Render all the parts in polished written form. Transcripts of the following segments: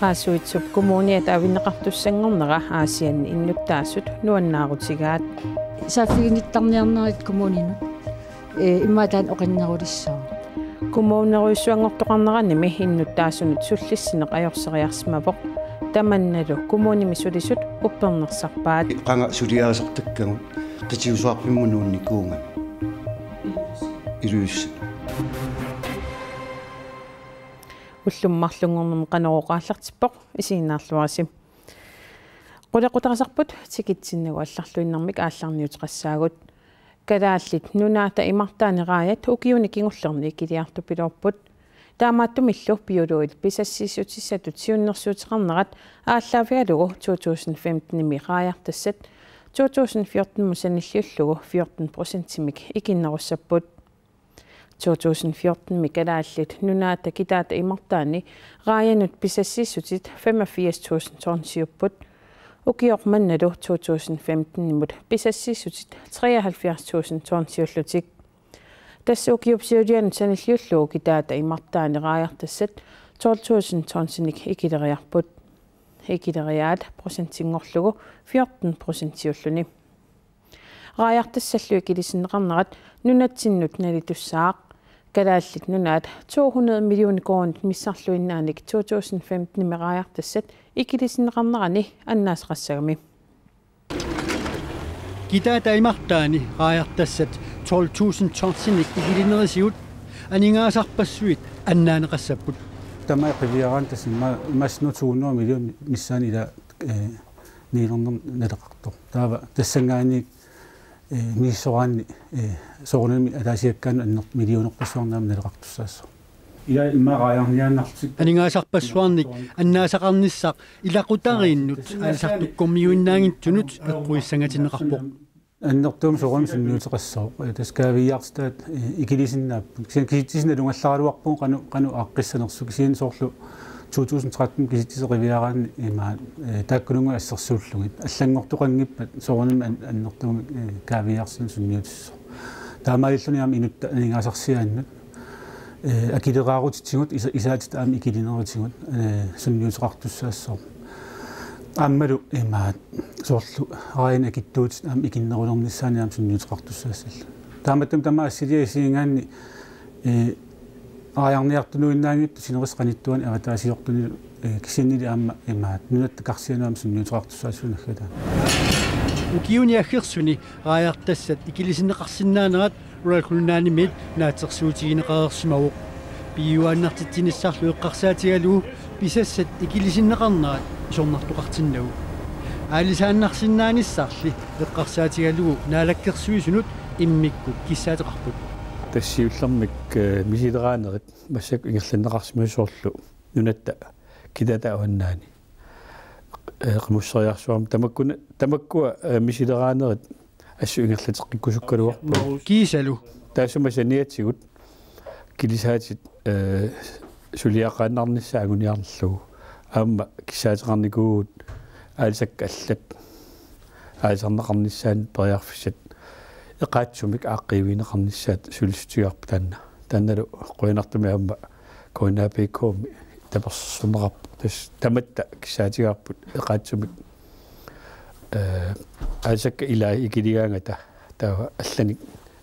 qaasuitsup kommuniat avinneqartussanngornera aasianni innutaassut nuannaarutigaat saafiginittarniarnerit kommuninut иммаатаан оқиннерулиссаа kommuneruissuangortoqarneranimi innutaasunut sullissineq ajorсериарсимавоq таманналу kommunimi sulisut uppernersarpaat qanga suliaasartakkagут qitiusuarpimmunuunnikkuunga илуис уллуммарлунгорнум qanoroqaаллартипpoq isiinnaarluarsim qulaqutaqasarput tikitsinnagu алларлуиннэрмик аалларниутеқассаагут калааллит нунаата имартаанерааят укиуни кингуллерни килиарту пилорпут таамааттумиллу биолуил писассиисутиссатут сиуннерсуутеқарнерат ааллаафиалугу 2015 ними рааяртассат 2014 мусаниллиуллугу 14%-мик икиннеруссаппут 2014 микалааллит нунаата китаата имартаани рааянут писассииссутит 85.000 торнсиуппут укиорманналу 2015 нимут писассииссутит 73.000 торнсиуллутик тасса укиупсиулиан саниллиуллугу китаата имартаани рааяртассат 12.000 торнсиник икилериарпут икилериаат процентингорлугу 14%-иуллуни рааяртассаллуи килисиннеқарнерат нунатсиннут налитуссаақ калааллит нунаат 200 миллион кроонит миссарлуиннааник 2015 мерааяртассат икилисиннеқарнерани аннаасеқассагами китаата имартаани рааяртассат 12.000 торсиник икилинерисиут анингаасарпассуит аннаанеқассаппут тамай қивиаран тасимма имаснут 200 миллион миссаани ила нилернер налеқартор таава тассангаани миссораанни соорнами алаасиаккаан аннер миллионерпассуарнаам налеқартуссаассо ила иммарааяарниааннартик анингаасарпассуарник аннаасақарниссақ илақутарииннут алсартуккормиуиннаангитсунут эққуиссангатинеқарпоқ аннертуум сорум сунниутеқассоо таскаавиартаат икилисиннааппут киситисина лунгалларалуарпуу қану аққиссанерсу кисиин соорлу 2013 киситисеқивиараани има тааккунунга ассерсууллугит аллангортоқангиппат соруним аннертуум каавиарсин сунниутиссо таамаиллуниам инутта анингаасарсиааннут акилераарутитсигут исаатит аами икилинерутигут сунниутеқартуссаассоо аммалу имаат соорлу аина киттуут аами икиннерулернissaaniам сунниутеқартуссаассалла тааматтам тама ассилиасиингаанни аярниартунуиннаангитту синерисқаниттуани аватаасиортуни кисиннили аама имаат нунаттакарсианаам сунниутеқартуссаассунаггата укиуниаггерсуни рааяртассат икилисиннеқарсинаанерат уралкуннаанимит наатерсуутигинеқарерсимавоқ пиуааннартитсиниссарлу эққарсаатигалуу писассат икилисиннеқарнерат сорнартоқартиннагу аалисааннарсинааниссарли эққарсаатигалуу наалаккерсуисунут иммикку киссаатеқарпут тассиуллэрмик мисилераанерит массак ингерланнеқарсимасоорлу нунатта кидата аваннаани qemusseriarsuam tamakkua misileраанерит ассу ингерлатеққиккусуккалуарпу кисалу таасума саниатсигут килисаатит сулиаққааннарниссаагуниарлугу аама кисаатеқарникуугут аалсакка аллат аалсарнеқарниссаан периарфиссат эқаатсумик ааққиивинеқарниссаат сулистигарпу таанналу қуинартуми аама коинаапиккууми таперсунерарпу тас таматта кисаатигарпут эқаатсумик аалсакка илаа икилигаангата таава алланик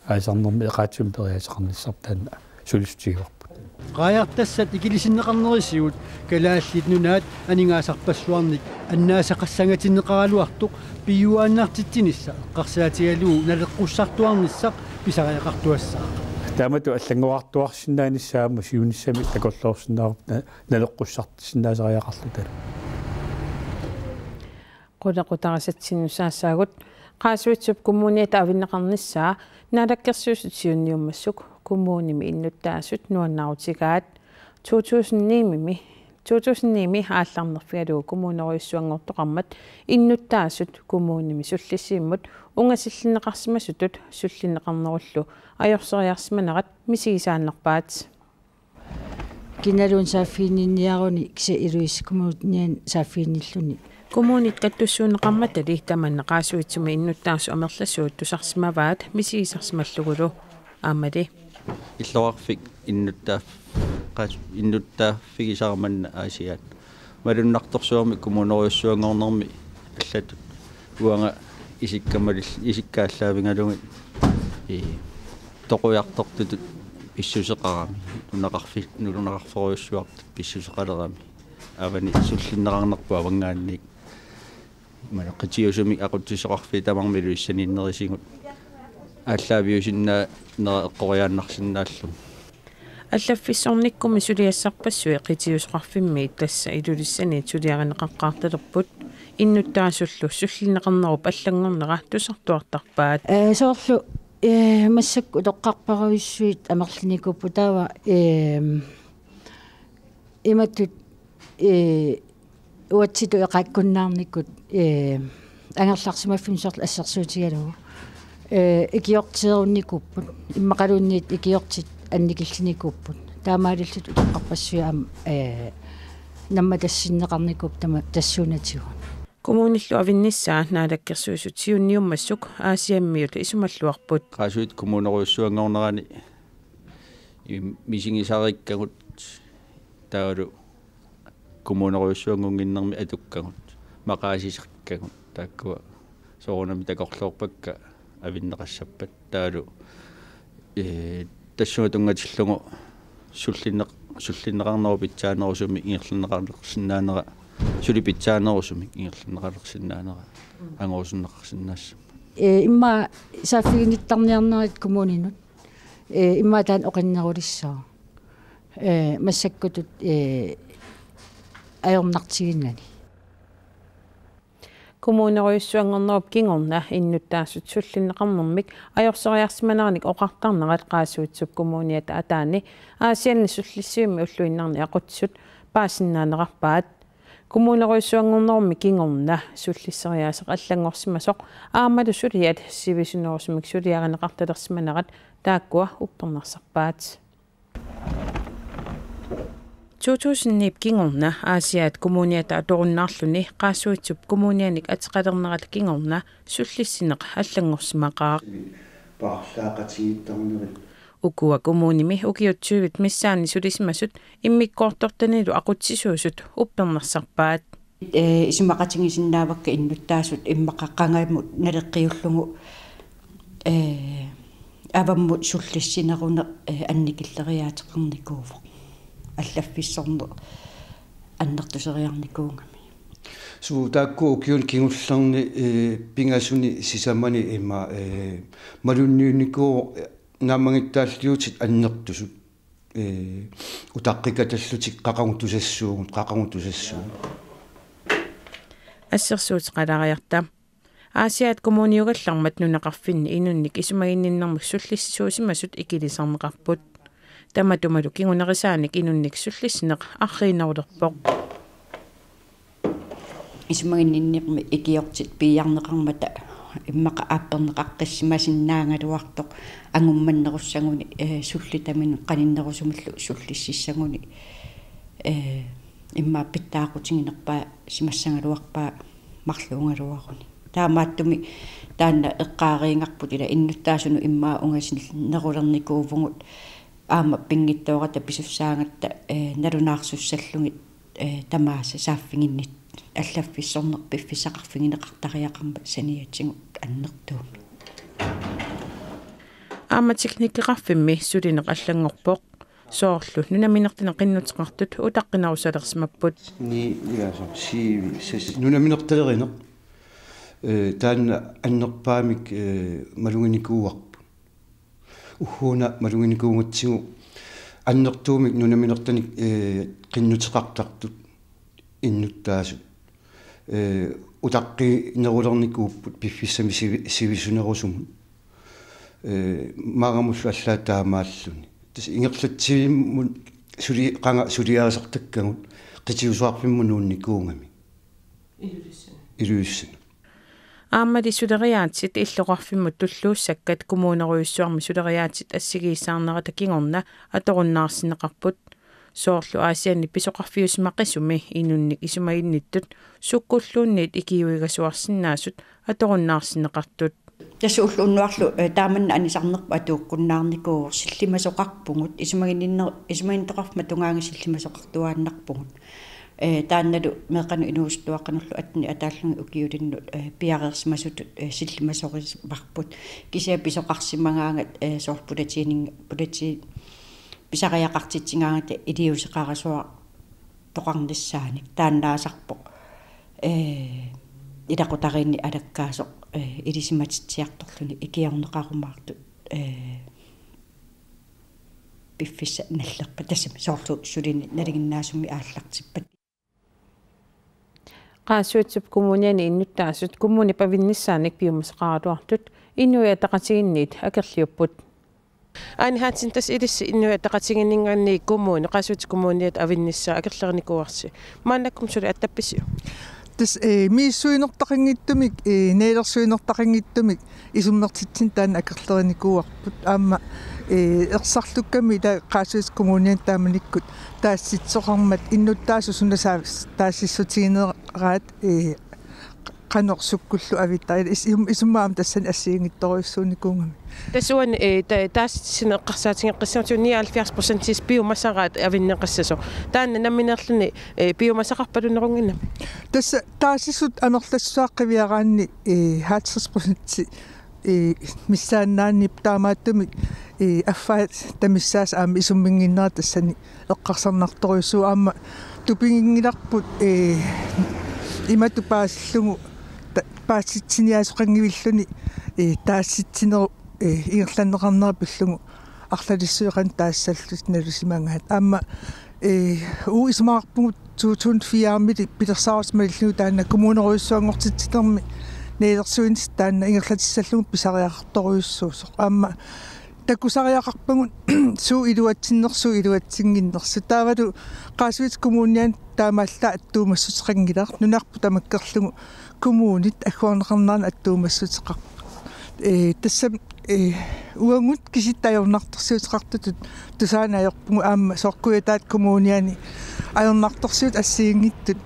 аасарнерми эқаатсуми периасеқарниссар таанна сулистигарпу рааяартассат икилисиннеқарнерисиут калааллит нунаат анингаасарпассуарник аннаасақассангатиннеқаралуартоқ пиуааннартитсинисса эққарсаатигалуу налеққуссартуарниссақ писариақартуассаа таамату аллангуартуарсинааниссаама сиуниссами такорлоорсинаарп налеққуссартисиннаасариақарлу тала qulaqutaqasatsinnusaassaagut qaasuitsup kommuniat avinneqarnissaa naalakkersuusutiunniummassuk kommunimi innuttaassut nuannarutigaat 2009 аалларнерфигалуу kommuneruissuangortoqarmat innuttaassut kommunimi sullissiimmut ungasillinneqarsimasutut sullinneqarnerullu ajorсериарсиманерат мисигисааннерпаат киналуун сааффиининниаруни киса илуис коммуниан сааффиинниллуни kommunit kattussuunneqarmatali tamanne qaasuitsumi innuttaasu amerlassuut tusarsimavaat misigisarsimalluгулу аамали иллоарфик иннуттааффигисаарманна аасиаат малуннарторсуарми коммунериуссуангорнэрми аллатут уанга исиккааллаавингалугит тоқуяртортутут иссусеқарами нулунақарфориуссуартут писсусеқалерами авани суллиннеқарнерпу авангаанник малаққитиусуми ақутсисоқарфи тамармилу иссаниннерисигут ааллаавиусиннаа нера эққориааннарсинааллу аллаффиссорниккуми сулиассарпассуи қитиусоқарфимми тасса илулиссани сулиаранеқаққаарталерпут иннуттаасуллу суллинеқарнеруп аллангорнера тусартуартарпаат соорлу массакку тоққарпаруиссуит амерлиникуппу таава иматтут уатситу эқақкуннаарниккут ангерларсимаффин сорл ассерсуутигалугу икиортиерунникуппут иммақалуунниит икиортит анникиллиникуппут таамаалиллут тоққарпассуаам намма тассиннеқарникуп тама тассуунатигу коммуниллу авинниссаа наалаккерсуусут сиунниуммассук аасиаммиут исумаллуарпут qaasuit kommuneruissuanngornerani мисигисариккагут таалу kommuneruissuangunginnermi атуккагут мақаасисерккагут тааккуа соорунами такорлуорпакка авиннеқассаппат таалу тассуатунгатиллугу суллиннеқарнеру питсаанерусуми ингерлиннеқарлерсинаанера сулипитсаанерусуми ингерлиннеқарлерсинаанера ангорусиннеқарсинаассама имма сааффигиниттарниарнерит коммунинут имма таан оқиннерулиссаа массаккутут аёрнартигиннани коммунериуссуангорнеруп кингорна иннуттаасут суллиннеқарнэрмик аёрсориарсиманерник оқартарнерат қаасуутсуп коммуниата атаани аасианни суллиссуимми уллуиннарни ақутсут паасиннаанерарпаат коммунериуссуангорнерумми кингорна суллиссериаасеқ аллангорсимасоқ аамалу сулиат сивисунерусмик сулиаранеқарталерсиманерат тааккуа уппернарсарпаат 2009 кингорна аасиаат коммуниата аторуннаарлүни qaasuutsup коммунианик атеқалернерат кингорна суллиссинеқ аллангорсимақаа паарлаақатигиттарнери укуа коммуними укиутсуивит миссаани сулисимасут иммиккоортортанилу ақутсисуусут уппернерсарпаат исумақатигисиннаавакка иннуттаасут иммақаққангаиммут налеққиуллугу аваммут суллиссинеруне анникиллериаатеқарникууво аллаффиссорнер аннертусериарникуунгами суу таакку киун кингуллерни пингасуни сисамани има малунниуникуу наамангиттааллиутит аннертусут утаққикаталлутик қақангутусассуу ассерсуут қалариарта аасиаат коммуниугаллармат нунеқарфинни инунник исумагинниннэрмик суллиссуусимасут икилисарнеқарпут таматумалу кингунерисааник инунник суллиснеқ арриинерулерпоқ исумагинниннерми икиортит пиярнеқармата иммақа ааппернеқаққиссимасиннаангалуартоқ ангумманнеруссагуни суллитамин қаниннерусумаллу суллиссиссагуни имма питтаақутингинерпаа симассангалуарпаа марлуунгалуаруни таамааттуми таанна эққаариингарпут ила иннуттаасуну иммаа унгасиннерулерникуувгут аама пингиттоората писуссаангатта налунаарсуссаллугит тамааса сааффигиннит аллаффиссорнер пиффисақарфигинеқартариақарма саниатсигут аннертууми аама техникеқарфимми сулинеқ аллангорпоқ соорлу нунаминертина қиннутеқартут утаққинарусалерсимаппут ни яасо сиви сес нунаминерталеринеқ таанна аннерпаамик малугиникууарпу ухуна малугиникуунгатсигу аннертуумик нунаминертаник қиннутеқартартут иннуттаасу утаққи нерулерникууппут пиффиссами сивисунерусумут маагамуллу аллаатаамааллуни тас ингерлатсивиммут сули қанга сулиаасартаккагут қитиусуарфиммунуунникуунгами илуиссана аамали сулериаатит иллоқарфиммут туллууссаккат коммунериуссуарми сулериаатит ассигииссаарнерата кингорна аторуннаарсинеқарпут соорлу аасианни писоқарфиусмақисуми инунник исумагинниттут суккуллуунниит икиуигасуарсинаасут аторуннаарсинеқартут тасууллууннуарлу тааманна анисарнерпа атууккуннаарникуу силлимасоқарпугут исумагиннер исумагинтоқарфма тунгаанги силлимасоқартуааннарпугут таанналу меэкъану инуустуаққануллу атни атааллунги укиулинну пиареерсимасут силлимасорисварпут кисиа писоқарсимагаангат соорпулатиининг писариақартитсингаангата илиусеқарасуа тоқарниссааник тааннаасарпо илақутаринни алаккаасоқ илисиматитсиарторлуни икиарнеқарумаарту пиффисса наллерпа тассами соорлу сулини налигиннаасумми ааллартиппат qaasuutsip kommuniani innuttaasut kommuni pavinnisaanik piumasaqaruartut innuiataqatiginniit akerliupput aani haatsin tas ilissi innuiataqatiginningaanni kommuni qaasuuts kommuniat avinnissaa akerlernikuarsi maannakkum suli attappisiu tas miissuinertaqingittumik neelersuinertaqingittumik isummertitsin taana akerlernikuarput aamma ersarlukkami ta qaasuuts kommunian taamanikkut taassitsoqarmat innuttaasu sunasaa taassissutigineeraat qanorsukkуллу авиттарил исуммаам тассан ассиингитторуйссууникуунгами тасуан таассинеққарсаатингеққиссарту 79% биомассараат авиннеқассасо таанна намминерлүни биомассақарпалунерунгинна тасса таассисут анерлассуаққивиараанни 50% миссааннааннип таамааттумик аффаат тамиссаас аама исуммингиннера тассани эққарсарнарторуйссуу аама тупингингиларпут имату паассиллугу паасситсиниаасоқангивиллуни таасситсинеру иерланнеқарнера пиллугу арлалиссуеқан таассаллут налусимангаат аама уу исмаарпугут 2004-мили пилерсаарусмалиллугу таана коммунеруйссуангортитситерми неерсуинс таана ингерлатиссаллугу писариақарторуйуссуусоқ аама такусариақарпагун суу илуатсиннерсуу илуатсингиннерсу таавалу qaasuit kommunian таамаалла аттуумассутеқангилаар нунаарпу тамаккерлугу kommunit аггуарнеқарнаарна аттуумассутеқар тассам уангут киситтаёрнарторсуутеқартутут тусаанаёрпугу аама сооркуятаат kommuniani аёрнарторсуут ассиингиттут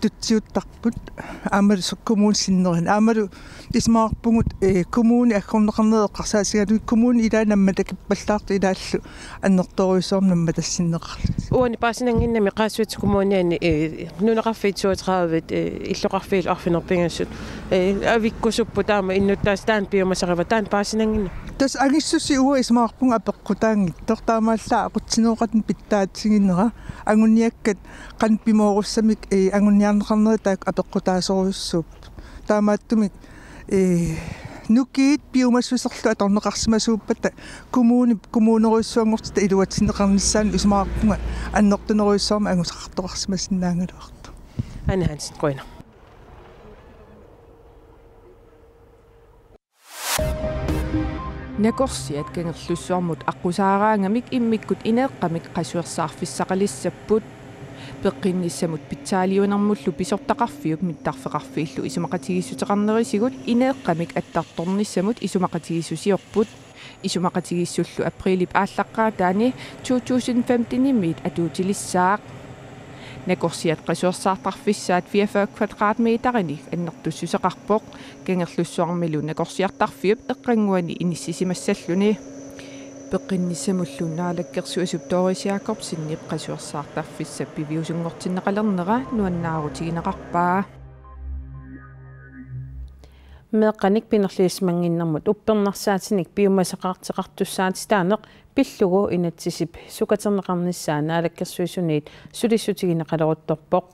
тутсиуттарпут аамалу коммун синнерин аамалу исмаарпугут коммуни аггорнеқарнеэққарсаасигалу коммуни илаанамма такиппаллаарту илааллу аннерторуйсоорнамма тассиннеқарлу уани паасинангиннами qaasuut коммуниани нунеқарфиитсуутраавит иллоқарфиил арфинерпингассут авиккусуппу таама иннуттаас таан биомасарива таан паасинангинна тас агиссуси уа исмаарпунга апеққутаангиттор таамааллаа ақутсинеоқатн питтаатсигиннера агуниаккат қан пимооруссамик агуниарнеқарнери таак апеққутаасоруйуссууп таамааттумик нукиит биомассусерлу аторнеқарсимасууппата коммунеруйссуангортита илуатсинеқарниссаан исмаарпунга аннертунеруйссаарма агусақарторарсимассиннаангалуарту анахансит қойна накорсиат кангерлуссуармут аққусаараангамик иммиккут инеэққамик қасуерсаарфиссақалиссаппут пеққинниссамут питсаалиунармуллу писортақарфиук миттарфеқарфииллу исумақатигиссутеқарнерисигут инеэққамик аттартторниссамут исумақатигиссусиорпут исумақатигиссуллу априлип ааллаққаа таани 2015-мит атуутилиссаақ накорсиат қасуерсаартарфиссаат 44 квадратметерини аннертуссусеқарпоқ кангерлуссуармилу накорсиартарфиуп эққангуани иниссисимассаллуни пеққинниссамуллуннаалаккерсуасуп тоорисиакорп синнип қасуерсаартарфиссап пивиусунгортиннеқалернера нуаннаарутигинеқарпаа меққаник пинерлиисмангиннэрмут уппернарсаатиник биомасақартеқартуссаатистаанеқ пиллугу инатсисип сукатернеқарниссаа наалаккерсуисуниит сулиссутигинеқалерутторпоқ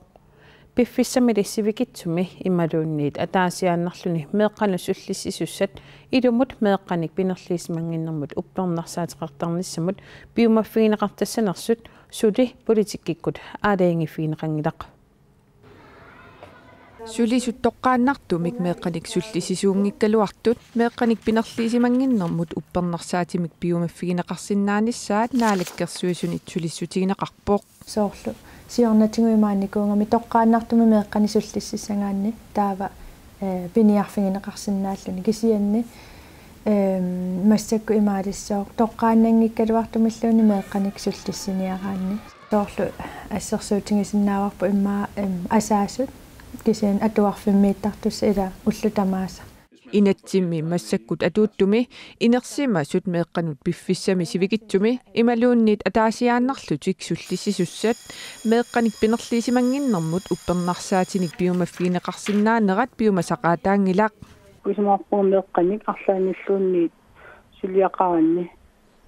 пиффиссамилиссивикитсуми ималуунниит атаасиааннарлүни меэққану суллиссисуссат илумут меэққаник пинерлиисмангиннэрмут уппернарсаатеқартарниссамут биомаффигинеқартассанерсут сули политиккиккут аалаингиффигинеқангилақ сулисуттоққааннартумик меэққаник суллисисуунгиккалуартут меэққаник пинерлиисимангиннэрмут уппернарсаатимик биомаффигинеқарсиннааниссаат наалаккерсуисунит сулиссутигинеқарпоқ соорлу сиорнатингуимааникунгами тоққааннартуми меэққани суллиссисангаанни таава пиниарфигинеқарсинааллуни кисианни массакку имаалиссоо тоққааннангиккалуартумиллууни меэққаник суллиссиниараанни соорлу ассерсуутингисиннааварпу иммаа асаасут кисиан атуарфиммииттартусса ила уллутамааса Inatsimmi massakkut atuuttumi inersima sut meeqqanut piffissami sivigitsumi imaluunnit ataasiaannarlutik sullissisussat meeqqanik pinerliisimanginnermut uppernarssaatinik piumaffiineqarsinnaanerat piumasaqaataangilaq kuismaarpuu meeqqanik arlaanilluunniit suliaqaranni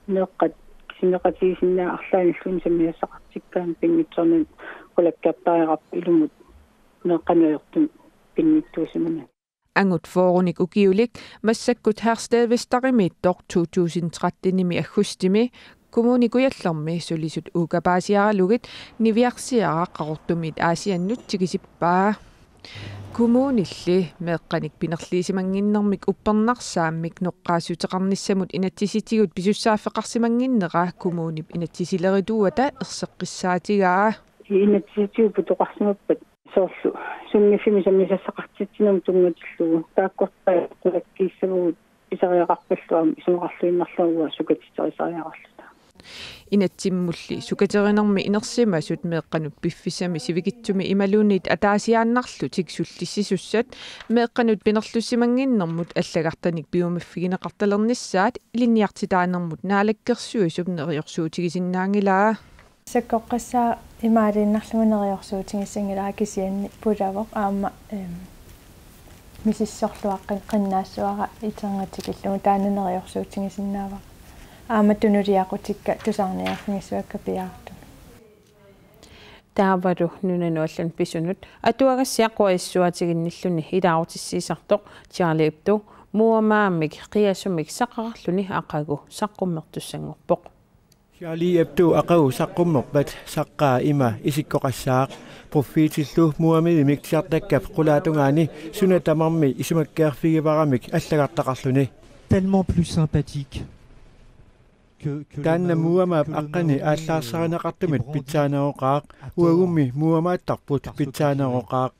meeqqat sineqatiisinnaa arlaanilluun samiassaqartikkaan pingitsornun kulakkaartaarirap ilumut meeqqanuertun pinnittuusimana angut forunik ukiulik massakkut herstedvistarimittor 2013-nimi aggustimi kommunikuyallermi sulisut uukapaasiaralugit niviarsiaraqqarortumit aasiannut tikisippaa kommunilli meeqqanik pinerliisimanginnermik uppernarsaamik noqqaasuteqarnissamut inatsisitigut pisussaaffeqarsimanginnera kommunip inatsisileriduata erseqqissaatigaa inatsisitiu putoqarsimappat soorlu sunnifimi sammisassaqartitsinum tungatillugu taakkortaa qulakkiissagugut isariaqarpalluam isuqarluinnarluuga sukatiterisariaqarluta inatsimmulli sukaterinermi inersimasut meeqqanut piffissami sivigitsumi imaluunniit ataasiaannarlu tiksullissisussat meeqqanut pinerlussimanginnermut allagartanik piumaffigineqartalernissaat ilinniartitaanermut naalakkersuisum neriorsuutigisinnaangilaa sakkoqqassaa имаалииннарлугунериорсуутингиссангилаа кисианни пулавоқ аама мисиссорлуаққин қиннаассуара итергатикиллугу таананериорсуутингисиннаава аама тунулиақутикка тусаарниарфигиссуакка пиаарту таавалу нунануаллан писунут атуагассиаққуаиссуатигинниллуни илаарутиссиисартоқ Charlie Hebdo муамааммик қиасумик саққарлуни ақагу саққуммертуссангорпоқ Charlie Hebdo aqagu saqqummerpat saqqaa ima isikkoqassaaq profeetillu muamidi miktiartakkap qulaatungaani sunatamarmi isumakkaarfigivaramik allagartaqarluni tellement plus sympathique tanna muamaap aqqani aallaarsarinaqartumit pitsaaneroqaaq uagummi muamaattarput pitsaaneroqaaq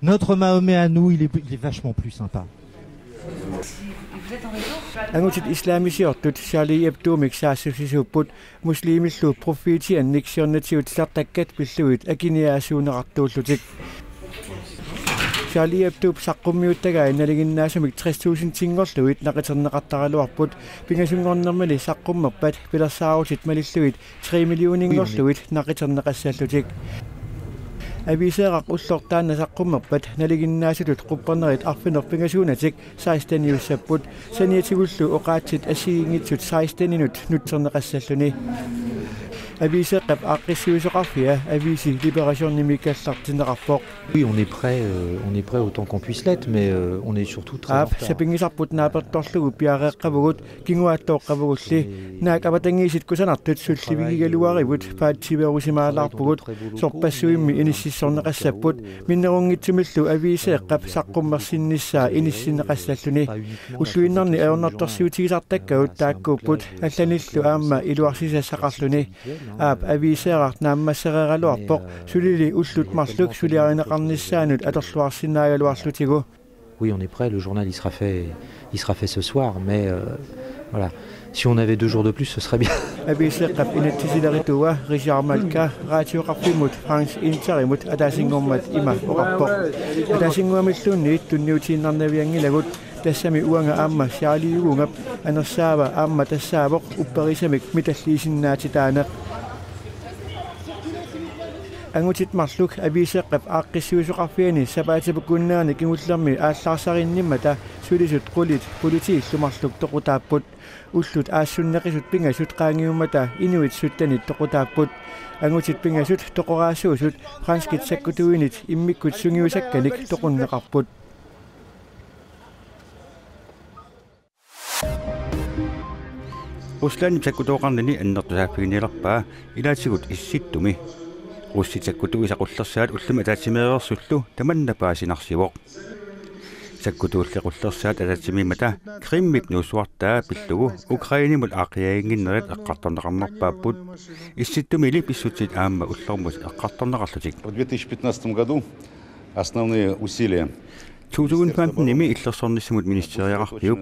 notre Mahomet à nous il est vachement plus sympa. Angutit islaamisiortut Charlie Hebdo miksaassusisuupput muslimillu profeeti anniksiornatiut sartakkat pilluit akiniaasuuneqartuullutik Charlie Hebdo saqqummiuttagaa innaliginnaasumik 60,000 tingorluit naqiterneqartaraluarput pingasungornermali saqqummerpat pilersaarutit malilluit 3 millioningorluit naqiterneqassallutik aviseeraq ullortaanna saqqummerpat naliginnaasutut quppernerit arfinerpingasuunatik 16 niussapput saniatigullu oqaatsit asiingitsut 16 minut nutserneqassalluni aviseeqqap aaqqissuusoqarfia avisi libération nimikkallartineqarpoq Oui, on est prêt autant qu'on puisse l'être mais on est surtout très en retard. sapingisarput naapertorlugu piareeqqavugut kinguaattoqqavugulli naak apatangiisit kusanartut sullivigigaluarivut paatsiverusimaalаарpugut sorpassuimmi inississorneqassapput minnerungitsumillu aviseeqqap saqqummersinnissaa inissinneqassalluni ulluinnarni aornertorsiutigisartakkagut taakkuupput allanillu aamma iluarsisassaqarluni aap aviseerart naammassereraluarpoq sulili ullut marluk suliarineqarnissaanut atorluarsinnaagaluarlutigu Oui, on est prêt, le journal il sera fait ce soir mais voilà, si on avait 2 jours de plus ce serait bien. aviseeqqap inattisilerituwa Richard Malka raatioqarfimut France Interimut ataasingormat ima oqarpoq ataasinguamilluunniit tunniutiinnarnaviangilagut tassami uanga aamma Charlie-ugungap anersaava aamma tassaavoq upperisamik mitalliisinnaatitaaneq angutit marluk aviseeqqap aaqqissuusoqarfiani sapaatapukkunnaani kingullermi aallarsarinnimata sulisut qulit politiillumarluk toqutaapput ullut aassunneqisut pingasut qaangiummata inuit suttanit toqutaapput angutit pingasut toqoraasuusut franskit sakkutuinit immikkut sungiusakkanik toqunneqarput Ruslani sakkutoqarnini annertusaappiginilerpaa ilaatigut issittumi russitsakkutuisaqullersaat ulluma ataatsimeriorsullu tamannapaasinarsivoq sakkutuullequllersaat ataatsimimata krimmik nuussuartaa pillugu Ukrainimul aaqiyainginnerat eqqartorneqarnerpaapput issittumi pissutit aamma ullermut eqqartorneqarlutik. В 2015 году основные усилия 2015-nimi illersornissimut ministeriaqarpiup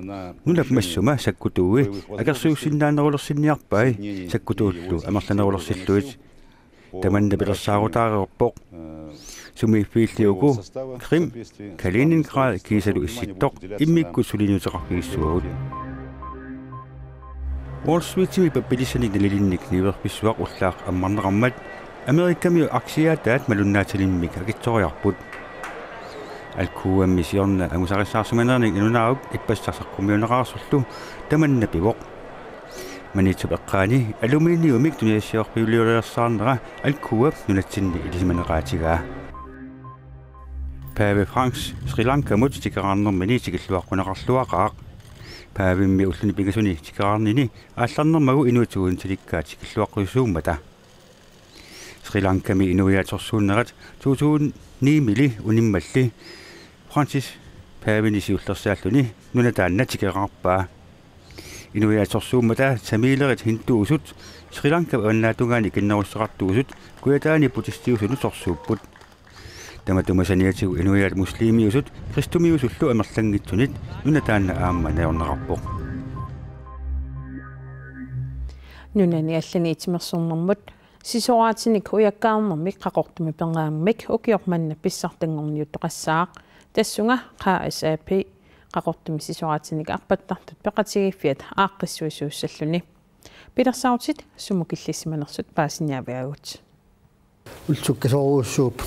nulap massuma sakkutuui akersuussinnaannerulersinniarpai sakkutuullu amerlanerulersilluit таманна пилерсаарутаариорпоқ сумиффииллиуку Крим Калининград кисалу исситтоқ иммикку сулинутеқарфигиссуагут Уолл-Стритими паппилиссани налилинник ниверписсуақ уллаақ аммарнеқармат Америкками аксиаатаат малуннааталиммик акитсориарпут алкуамми сиорна ангусариссаарсуманерник инунаарут иппассарсаққумиунеқарсуллу таманна пивоқ манитсу эққаани алуминиумик туниассиорпивлиулерсаарнера алкуап нунатсинни илисиманеқаатигаа Паве Франкс Шри-Ланка мут тикераарнермини тикиллуаққунеқарлуақаақ паавимми уллуни пигасуни тикераарнини аалларнермагу инуутугун таликкаа тикиллуаққуйсууммата Шри-Ланками инуяаторсууннерат 2009 мили униммалли Франсис паавинisi уллерсааллуни нунатаанна тикераарпаа инуяаторсууммата самилерит хинтуусут Шри-Ланка аннаатунгаани киннеруссеқартуусут куятаани путистиусуну сорсууппут таматумасаниатигу инуяат муслимиусут христумиусуллу амерлангитсунит нунатаанна аамма наорнеқарпоқ нунани аллани итимерсорнэрмут сисораатиник уяккаарнэрмик қақортуми пенгааммик укиорманна писсартангорниуттоқассаақ тассунга КСАП қақортуми сисораатиник арпаттартут пеқатигиффиат ааққиссуисууссаллуни пилерсаутит сумукиллиссиманерсут паасиниавиагут улсуккасоруussууп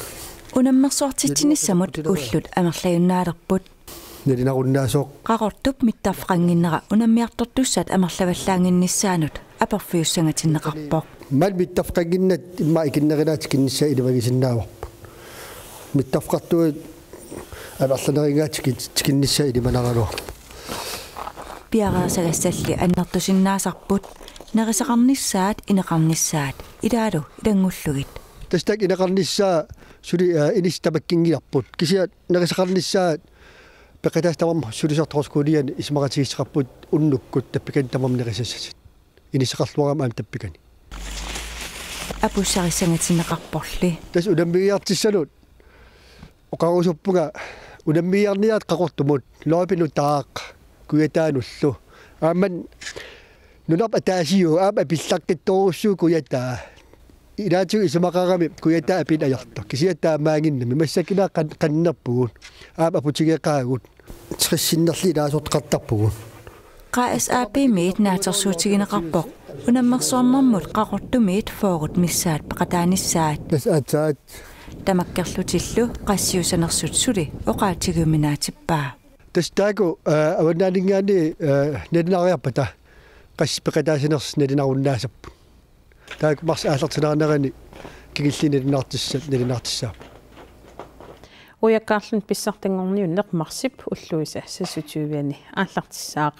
унаммерсуартитсиниссамут уллут амерлаюннаалерпут налинаруннаасоқ қақортуп миттарфрангиннера унаммиартортуссаат амерлаваллаангиннissaanут аперфиуссангатиннеқарпоқ мал миттарфрангиннат имма икиннерилаат киннissaа иливагисиннааварпут миттарфқартуут амерланерингаат киннissaа илиманаралуар пиараасагассалли аннертусиннаасарпут нерисақарнissaат инеқарнissaат илаалу илангуллугит тастак инеқарнissaа сули инистамаккингиарпут кисиат нерисақарнissaат пекатаастамам сулисарторскуулиан исмаратигиссеқарпут уннуккут таппикан тамам нерисассасит инисеқарлуарам аам таппикани апуссарисангатиннеқарпорли тас унаммигиартиссалут оқарусуппуга унаммигиарниаат қақортумут лоопину таақ куятаануллу ааман нунап атаасиу аама пиллартитторуссуу куятаа илаатигу исмақарами куятаа апин аярто кисиаттаа маангиннами массакинаа қаннерпугун аама апутигеқаагут триссиннерли илаасортеқартарпугун КСАП мит наатерсуутигинеқарпоқ унаммерсуарнэрмут қақортумиит фоорут миссаат пеқатааниссаат тасаатаат тамаккерлутиллу qassiusanersut suli oqaatiguminaatipпаа тастааку аваннаалингаани налинариарпата qassipeqataasinerс налинаруннаасаппу таак марс аалертинаарнерани кигиллини налинартиссаа уяккаарлун писсартангорниуннеқ марсип уллуиса сасутиувиани ааллартиссаақ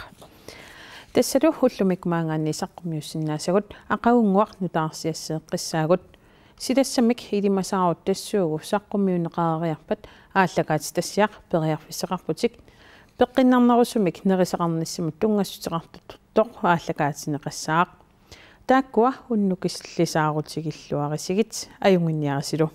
тассалу хуллумик маангаанни саққумиуссиннаасагут ақаунгуақ нутаарсиассеэққиссаагут силассамик илимасаарут тассуугу саққумиунеқаариарпат ааллагаати тассиақ периарфиссеқарпутик пеққиннарнерусумик нерисеқарниссамут тунгассутеқартуттоқ ааллагаатинеқассаақ тааккуа уннукислисаарутигиллуарисигит аюнгинниарисилу